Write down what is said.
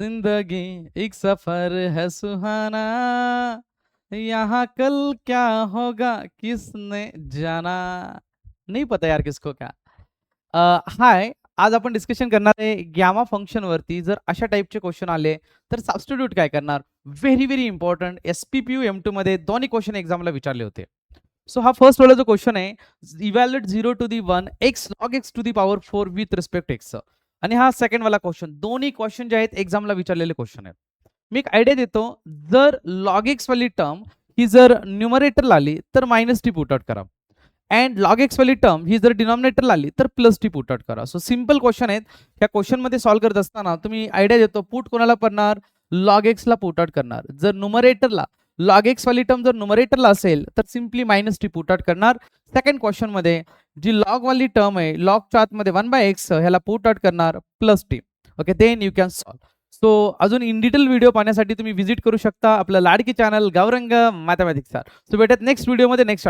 जिंदगी एक सफर है सुहाना, यहाँ कल क्या होगा किसने जाना. नहीं पता यार किसको क्या. हाय, आज आपण डिस्कशन करणार आहे गॅमा फंक्शन वरती. जर अशा टाइपचे क्वेश्चन आले तर सबस्टिट्यूट काय करणार. Very very important. SPPU M2 मध्ये दोन्ही क्वेश्चन एक्झामला विचारले होते. सो हा फर्स्ट वाला जो क्वेश्चन आहे, evaluate 0 to the 1 x log x to the power 4 with respect x. आणि हा सेकंड वाला क्वेश्चन. दोन्ही क्वेश्चन जे आहेत एक्झामला विचारलेले क्वेश्चन आहेत. मी एक आयडिया देतो. जर लॉग एक्स वाली टर्म ही जर न्यूमरेटरला आली तर मायनस टी पुट आउट करा. अँड लॉग एक्स वाली टर्म ही जर डिनॉमिनेटरला आली तर प्लस टी पुट आउट करा. सो सिंपल क्वेश्चन आहेत. ह्या क्वेश्चन मध्ये सॉल्व्ह करत असताना तुम्ही आयडिया देतो. पुट कोणाला करणार, लॉग एक्सला पुट आउट करणार. जर न्यूमरेटरला लॉग एक्स वाली टर्म जर न्यूमरेटरला असेल तर simply minus T put out करणार. सेकंड क्वेश्चन मध्ये जी लॉग वाली टर्म आहे, लॉगच्या आतमध्ये 1/x ह्याला पुट आउट करणार plus T. Okay, then you can solve. So अजून इन डिटेल व्हिडिओ पाहण्यासाठी तुम्ही व्हिजिट करू शकता आपलं लाडकी चॅनल गावरंग मॅथमॅटिक्स. सो भेटत नेक्स्ट व्हिडिओमध्ये नेक्स्ट